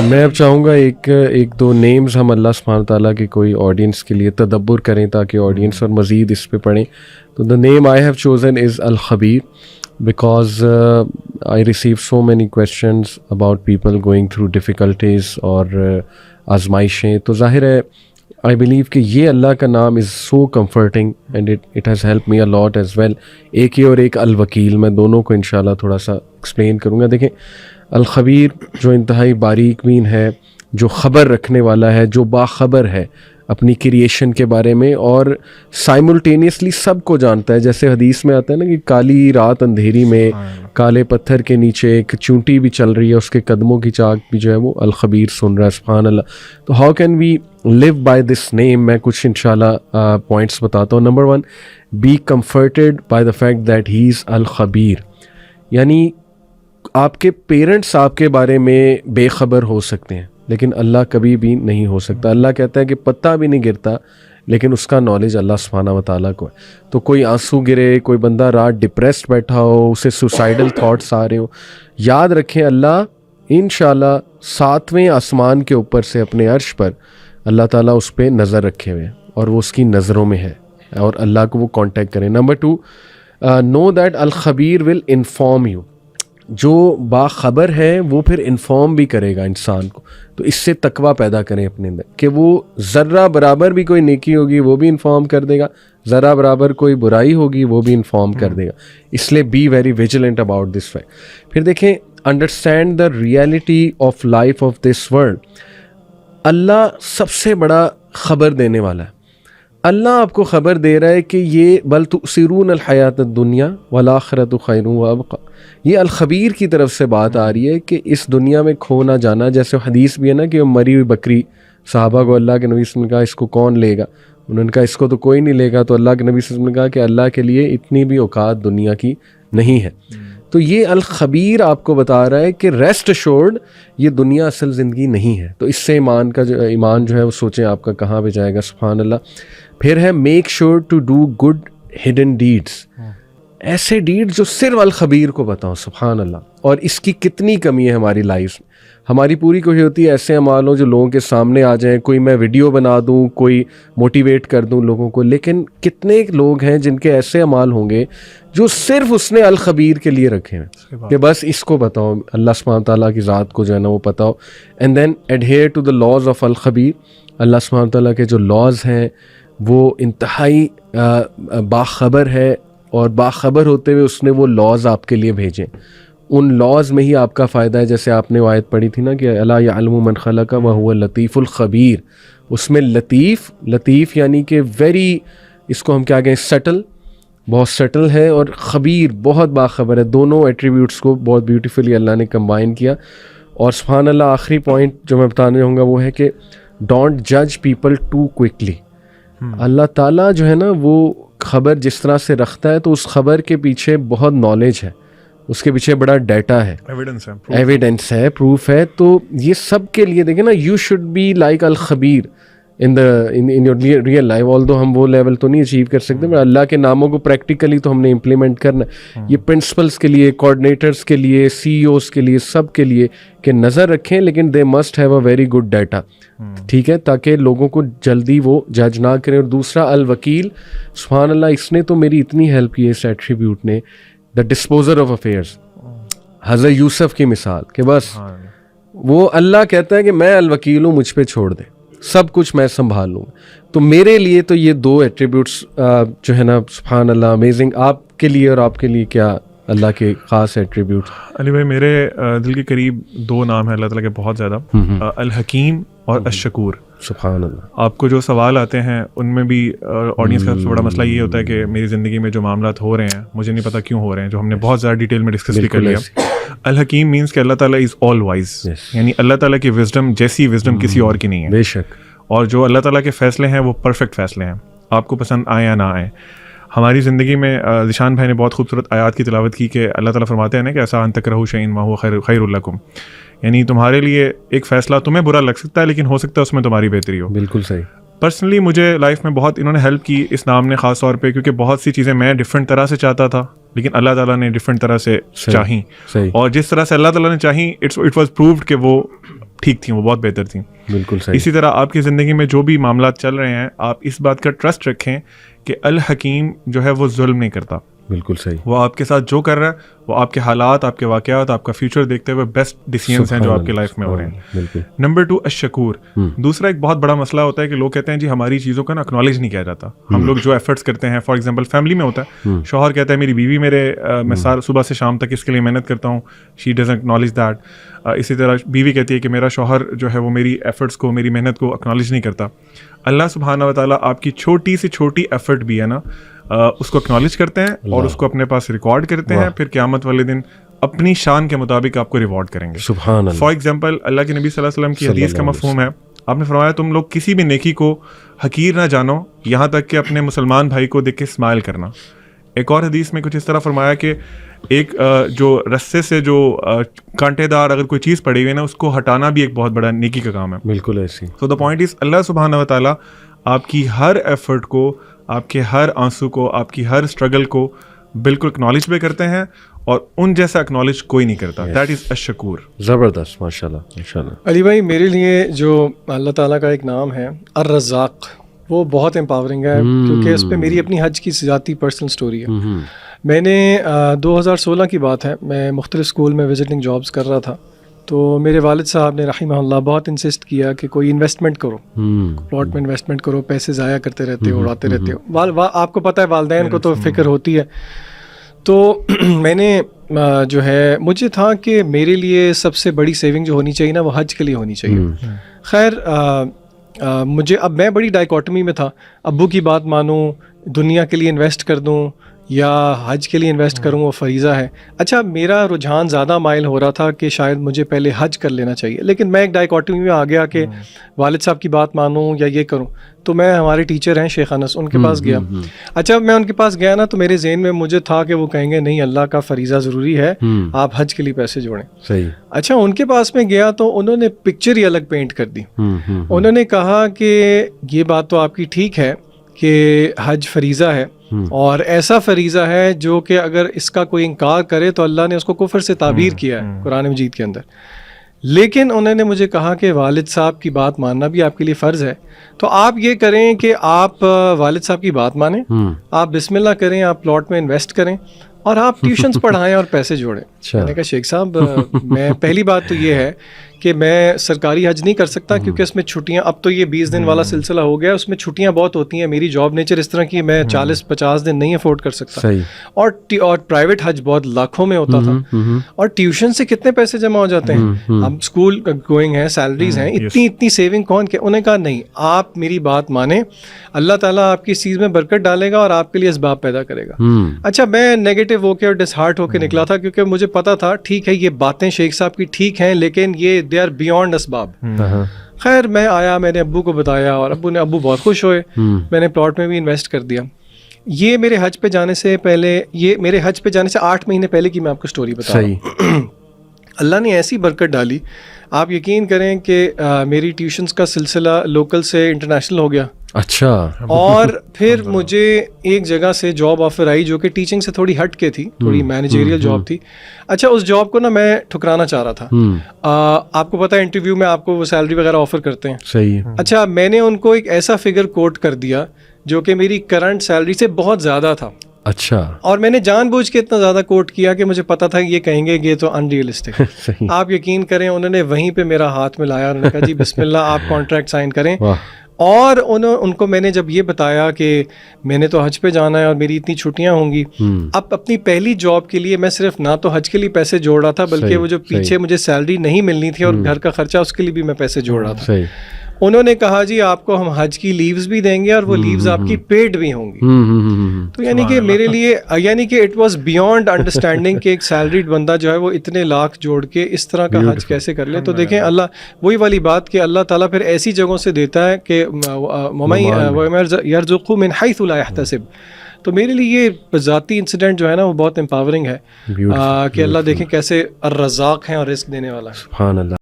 میں اب چاہوں گا ایک دو نیمز ہم اللہ سبحانہ تعالیٰ کی کوئی آڈینس کے لیے تدبر کریں تاکہ آڈینس اور مزید اس پہ پڑھیں. تو the name I have chosen is الخبیر because I receive so many questions about people going through difficulties اور آزمائشیں. تو ظاہر ہے آئی بلیو کہ یہ اللہ کا نام is so comforting and it has help me a lot as well. ایک یہ اور ایک الوکیل، میں دونوں کو انشاءاللہ تھوڑا سا ایکسپلین کروں گا. دیکھیں الخبیر جو انتہائی باریک بین ہے، جو خبر رکھنے والا ہے، جو باخبر ہے اپنی کریشن کے بارے میں اور سائملٹینیسلی سب کو جانتا ہے. جیسے حدیث میں آتا ہے نا کہ کالی رات اندھیری میں کالے پتھر کے نیچے ایک چونٹی بھی چل رہی ہے، اس کے قدموں کی چاک بھی جو ہے وہ الخبیر سن رہا ہے. سبحان اللہ. تو how can we live by this name? میں کچھ انشاءاللہ پوائنٹس بتاتا ہوں. Number 1، be comforted by the fact that he is الخبیر. یعنی آپ کے پیرنٹس آپ کے بارے میں بے خبر ہو سکتے ہیں لیکن اللہ کبھی بھی نہیں ہو سکتا. اللہ کہتا ہے کہ پتہ بھی نہیں گرتا لیکن اس کا نالج اللہ سبحانہ و تعالیٰ کو ہے. تو کوئی آنسو گرے، کوئی بندہ رات ڈپریسڈ بیٹھا ہو، اسے سوسائڈل تھاٹس آ رہے ہوں، یاد رکھیں اللہ انشاءاللہ 7ویں آسمان کے اوپر سے اپنے عرش پر اللہ تعالیٰ اس پہ نظر رکھے ہوئے اور وہ اس کی نظروں میں ہے اور اللہ کو وہ کانٹیکٹ کریں. نمبر 2، نو دیٹ الخبیر ول انفارم یو. جو باخبر ہے وہ پھر انفارم بھی کرے گا انسان کو. تو اس سے تقویٰ پیدا کریں اپنے اندر کہ وہ ذرہ برابر بھی کوئی نیکی ہوگی وہ بھی انفارم کر دے گا، ذرہ برابر کوئی برائی ہوگی وہ بھی انفارم کر دے گا. اس لیے be very vigilant about this fact. پھر دیکھیں understand the reality of life of this world. اللہ سب سے بڑا خبر دینے والا ہے. اللہ آپ کو خبر دے رہا ہے کہ یہ بل تؤثرون الحیات الدنیا والآخرۃ خیر وابقیٰ. یہ الخبیر کی طرف سے بات آ رہی ہے کہ اس دنیا میں کھو نہ جانا. جیسے حدیث بھی ہے نا کہ مری ہوئی بکری صحابہ کو اللہ کے نبی صلی اللہ علیہ وسلم نے کہا اس کو کون لے گا؟ انہوں نے کہا اس کو تو کوئی نہیں لے گا. تو اللہ کے نبی صلی اللہ علیہ وسلم نے کہا کہ اللہ کے لیے اتنی بھی اوقات دنیا کی نہیں ہے. تو یہ الخبیر آپ کو بتا رہا ہے کہ ریسٹ ایشورڈ یہ دنیا اصل زندگی نہیں ہے. تو اس سے ایمان جو ہے وہ سوچیں آپ کا کہاں پہ جائے گا. سبحان اللہ. پھر ہے make sure to do good hidden deeds. ایسے ڈیڈ جو صرف الخبیر کو بتاؤ. سبحان اللہ. اور اس کی کتنی کمی ہے ہماری لائف میں. ہماری پوری کوشش ہوتی ہے ایسے اعمال ہوں جو لوگوں کے سامنے آ جائیں، کوئی میں ویڈیو بنا دوں، کوئی موٹیویٹ کر دوں لوگوں کو. لیکن کتنے لوگ ہیں جن کے ایسے اعمال ہوں گے جو صرف اس نے الخبیر کے لیے رکھے ہیں کہ بس اس کو بتاؤ، اللہ سبحانہ تعالیٰ کی ذات کو جو ہے نا وہ بتاؤ. And then adhere to the laws of الخبیر. اللہ سبحانہ تعالیٰ کے جو لاز ہیں وہ انتہائی باخبر ہے اور باخبر ہوتے ہوئے اس نے وہ لاز آپ کے لیے بھیجیں. ان لاز میں ہی آپ کا فائدہ ہے. جیسے آپ نے وہ آیت پڑھی تھی نا کہ الا یعلم من خلق وهو اللطیف الخبیر. اس میں لطیف یعنی کہ ویری، اس کو ہم کیا کہیں، سٹل، بہت سٹل ہے، اور خبیر بہت باخبر ہے. دونوں ایٹریبیوٹس کو بہت بیوٹیفلی اللہ نے کمبائن کیا. اور سبحان اللہ آخری پوائنٹ جو میں بتانے ہوں گا وہ ہے کہ ڈونٹ جج پیپل ٹو کوئکلی. اللہ تعالیٰ جو ہے نا وہ خبر جس طرح سے رکھتا ہے تو اس خبر کے پیچھے بہت نالج ہے، اس کے پیچھے بڑا ڈیٹا ہے، ایویڈنس ہے، پروف ہے. تو یہ سب کے لیے دیکھیں نا یو شوڈ بی لائک الخبیر in your real life. Although ہم وہ لیول تو نہیں اچیو کر سکتے مگر اللہ کے ناموں کو پریکٹیکلی تو ہم نے امپلیمنٹ کرنا ہے. یہ پرنسپلس کے لیے، کوآرڈینیٹرس کے لیے، سی ای اوز کے لیے، سب کے لیے کہ نظر رکھیں لیکن they must have a very good data. ٹھیک ہے، تاکہ لوگوں کو جلدی وہ جج نہ کریں. اور دوسرا الوکیل، سبحان اللہ اس نے تو میری اتنی ہیلپ کی ہے اس ایٹریبیوٹ نے. دا ڈسپوزر آف افیئرس، حضرت یوسف کی مثال کہ بس وہ اللہ کہتا ہے کہ میں الوکیل ہوں، مجھ پہ چھوڑ دے، سب کچھ میں سنبھال لوں. تو میرے لیے تو یہ دو ایٹریبیوٹس جو ہے نا سبحان اللہ امیزنگ. آپ کے لیے اور آپ کے لیے کیا اللہ کے خاص ایٹریبیوٹ؟ علی بھائی میرے دل کے قریب دو نام ہیں اللہ تعالیٰ کے بہت زیادہ، الحکیم اور الشکور. سبحان اللہ. آپ کو جو سوال آتے ہیں ان میں بھی آڈینس کا سب سے بڑا مسئلہ یہ ہوتا ہے کہ میری زندگی میں جو معاملات ہو رہے ہیں مجھے نہیں پتہ کیوں ہو رہے ہیں، جو ہم نے بہت زیادہ ڈیٹیل میں ڈسکس بھی کر لیا. الحکیم مینس کہ اللہ تعالیٰ از آل وائز، یعنی اللہ تعالیٰ کی وزڈم جیسی وزڈم کسی اور کی نہیں ہے. بے شک. اور جو اللہ تعالیٰ کے فیصلے ہیں وہ پرفیکٹ فیصلے ہیں، آپ کو پسند آئیں یا نہ آئیں. ہماری زندگی میں ذیشان بھائی نے بہت خوبصورت آیات کی تلاوت کی کہ اللہ تعالیٰ فرماتے ہیں نا کہ ایسا ان تکرہوا شیئا وہو خیر لکم، یعنی تمہارے لیے ایک فیصلہ تمہیں برا لگ سکتا ہے لیکن ہو سکتا ہے اس میں تمہاری بہتری ہو. بالکل صحیح. پرسنلی مجھے لائف میں بہت انہوں نے ہیلپ کی اس نام نے خاص طور پہ، کیونکہ بہت سی چیزیں میں ڈفرینٹ طرح سے چاہتا تھا لیکن اللہ تعالیٰ نے ڈفرینٹ طرح سے چاہیں، اور جس طرح سے اللہ تعالیٰ نے چاہیں اٹ واز پرووڈ کہ وہ ٹھیک تھیں, وہ بہت بہتر تھیں. بالکل صحیح. اسی طرح آپ کی زندگی میں جو بھی معاملات چل رہے ہیں, آپ اس بات کا ٹرسٹ رکھیں کہ الحکیم جو ہے وہ ظلم نہیں کرتا. بالکل صحیح. وہ آپ کے ساتھ جو کر رہا ہے وہ آپ کے حالات, آپ کے واقعات, آپ کا فیوچر دیکتے ہوئے بیسٹ ڈیسیژنس ہیں جو آپ کی لائف میں ہو رہے ہیں. بالکل. نمبر 2 الشکور. دوسرا ایک بہت بڑا مسئلہ ہوتا ہے کہ لوگ کہتے ہیں جی ہماری چیزوں کا نا اکنالج نہیں کیا جاتا. ہم لوگ جو ایفرٹس کرتے ہیں, فار ایگزامپل فیملی میں ہوتا ہے, شوہر کہتا ہے میری بیوی میں صبح سے شام تک اس کے لیے محنت کرتا ہوں, شی ڈزنٹ اکنالج دیٹ. اسی طرح بیوی کہتی ہے کہ میرا شوہر جو ہے وہ میری ایفرٹس کو, میری محنت کو اکنالج نہیں کرتا. اللہ سبحانہ و تعالیٰ آپ کی چھوٹی سے چھوٹی ایفرٹ بھی ہے نا اس کو اکنالج کرتے ہیں اور اس کو اپنے پاس ریکارڈ کرتے ہیں, پھر قیامت والے دن اپنی شان کے مطابق آپ کو ریوارڈ کریں گے. سبحان اللہ. فار ایگزامپل اللہ کے نبی صلی اللہ علیہ وسلم کی حدیث کا مفہوم ہے, آپ نے فرمایا تم لوگ کسی بھی نیکی کو حقیر نہ جانو یہاں تک کہ اپنے مسلمان بھائی کو دیکھ کے اسمائل کرنا. ایک اور حدیث میں کچھ اس طرح فرمایا کہ ایک جو رسے سے جو کانٹے دار اگر کوئی چیز پڑی ہوئی ہے نا, اس کو ہٹانا بھی ایک بہت بڑا نیکی کا کام ہے. بالکل ایسی. سو دا پوائنٹ از اللہ سبحانہ و تعالیٰ آپ کی ہر ایفرٹ کو, آپ کے ہر آنسو کو, آپ کی ہر اسٹرگل کو بالکل اکنالج بھی کرتے ہیں, اور ان جیسا اکنالج کوئی نہیں کرتا. دیٹ از الشکور. زبردست, ماشاء اللہ ماشاء اللہ. علی بھائی میرے لیے جو اللہ تعالیٰ کا ایک نام ہے الرزاق, وہ بہت امپاورنگ ہے, کیونکہ اس پہ میری اپنی حج کی ذاتی پرسنل سٹوری ہے. میں نے 2016 کی بات ہے, میں مختلف اسکول میں وزٹنگ جابس کر رہا تھا, تو میرے والد صاحب نے رحمہ اللہ بہت انسسٹ کیا کہ کوئی انویسٹمنٹ کرو, پلاٹ میں انویسٹمنٹ کرو, پیسے ضائع کرتے رہتے ہو, اڑاتے رہتے ہو. آپ کو پتہ ہے والدین کو تو فکر ہوتی ہے. تو میں نے جو ہے, مجھے تھا کہ میرے لیے سب سے بڑی سیونگ جو ہونی چاہیے نا وہ حج کے لیے ہونی چاہیے. خیر مجھے, اب میں بڑی ڈائیکاٹمی میں تھا, ابو کی بات مانوں, دنیا کے لیے انویسٹ کر دوں یا حج کے لیے انویسٹ کروں, وہ فریضہ ہے. اچھا میرا رجحان زیادہ مائل ہو رہا تھا کہ شاید مجھے پہلے حج کر لینا چاہیے, لیکن میں ایک ڈائیکاٹمی میں آ گیا کہ والد صاحب کی بات مانوں یا یہ کروں. تو میں, ہمارے ٹیچر ہیں شیخ انس, ان کے پاس گیا. اچھا میں ان کے پاس گیا نا, تو میرے ذہن میں مجھے تھا کہ وہ کہیں گے نہیں اللہ کا فریضہ ضروری ہے, آپ حج کے لیے پیسے جوڑیں. صحیح. اچھا ان کے پاس میں گیا تو انہوں نے پکچر ہی الگ پینٹ کر دی. انہوں نے کہا کہ یہ بات تو آپ کی ٹھیک ہے کہ حج فریضہ ہے, اور ایسا فریضہ ہے جو کہ اگر اس کا کوئی انکار کرے تو اللہ نے اس کو کفر سے تعبیر کیا ہے قرآن مجید کے اندر. لیکن انہوں نے مجھے کہا کہ والد صاحب کی بات ماننا بھی آپ کے لیے فرض ہے, تو آپ یہ کریں کہ آپ والد صاحب کی بات مانیں, آپ بسم اللہ کریں, آپ پلاٹ میں انویسٹ کریں, اور آپ ٹیوشنز پڑھائیں اور پیسے جوڑیں. میں نے کہا شیخ صاحب میں, پہلی بات تو یہ ہے کہ میں سرکاری حج نہیں کر سکتا کیونکہ اس میں چھٹیاں, اب تو یہ 20 دن والا سلسلہ ہو گیا, اس میں چھٹیاں بہت ہوتی ہیں. میری جاب نیچر اس طرح کی, میں 40-50 دن نہیں افورڈ کر سکتا. اور پرائیویٹ حج بہت لاکھوں میں ہوتا تھا, اور ٹیوشن سے کتنے پیسے جمع ہو جاتے ہیں. اب اسکول گوئنگ ہیں, سیلریز ہیں, اتنی سیونگ کون کے. انہوں نے کہا نہیں, آپ میری بات مانیں, اللہ تعالیٰ آپ کی اس چیز میں برکت ڈالے گا اور آپ کے لیے اسباب پیدا کرے گا. اچھا میں نیگیٹو ہو کے اور ڈس ہارٹ ہو کے نکلا تھا, کیونکہ مجھے پتا تھا ٹھیک ہے یہ باتیں شیخ صاحب کی ٹھیک ہیں, لیکن یہ دے آر بیونڈ اسباب. خیر میں آیا, میں نے ابو کو بتایا, اور ابو بہت خوش ہوئے. میں نے پلاٹ میں بھی انویسٹ کر دیا. یہ میرے حج پہ جانے سے پہلے, یہ میرے حج پہ جانے سے 8 مہینے پہلے کی میں آپ کو سٹوری بتا رہا ہوں. اللہ نے ایسی برکت ڈالی, آپ یقین کریں کہ میری ٹیوشنز کا سلسلہ لوکل سے انٹرنیشنل ہو گیا. اچھا. اور پھر مجھے ایک جگہ سے جاب آفر آئی جو کہ ٹیچنگ سے تھوڑی ہٹ کے تھی, تھوڑی مینیجریل جاب تھی. اچھا اس جاب کو نا میں ٹھکرانا چاہ رہا تھا. آپ کو پتا ہے انٹرویو میں آپ کو وہ سیلری وغیرہ آفر کرتے ہیں. صحیح. اچھا میں نے ان کو ایک ایسا فگر کوٹ کر دیا جو کہ میری کرنٹ سیلری سے بہت زیادہ تھا. اچھا. اور میں نے جان بوجھ کے اتنا زیادہ کوٹ کیا کہ مجھے پتا تھا کہ یہ کہیں گے یہ تو ان ریئلسٹک. آپ یقین کریں انہوں نے وہیں پہ میرا ہاتھ میں لایا, انہوں نے کہا جی بسم اللہ آپ کانٹریکٹ سائن کریں. اور ان کو میں نے جب یہ بتایا کہ میں نے تو حج پہ جانا ہے اور میری اتنی چھٹیاں ہوں گی, اب اپنی پہلی جاب کے لیے میں صرف نہ تو حج کے لیے پیسے جوڑ رہا تھا, بلکہ وہ جو پیچھے مجھے سیلری نہیں ملنی تھی اور گھر کا خرچہ اس کے لیے بھی میں پیسے جوڑ رہا تھا. انہوں نے کہا جی آپ کو ہم حج کی لیوز بھی دیں گے اور وہ لیوز آپ کی پیڈ بھی ہوں گی. تو یعنی کہ میرے لیے, یعنی کہ اٹ واز بیونڈ انڈرسٹینڈنگ کہ ایک سیلریڈ بندہ جو ہے وہ اتنے لاکھ جوڑ کے اس طرح کا حج کیسے کر لے. تو دیکھیں اللہ, وہی والی بات کہ اللہ تعالیٰ پھر ایسی جگہوں سے دیتا ہے کہ یرزقہ من حیث لا یحتسب. تو میرے لیے یہ ذاتی انسیڈنٹ جو ہے نا وہ بہت امپاورنگ ہے کہ اللہ دیکھیں کیسے الرزاق ہیں اور رزق دینے والا ہے. سبحان اللہ.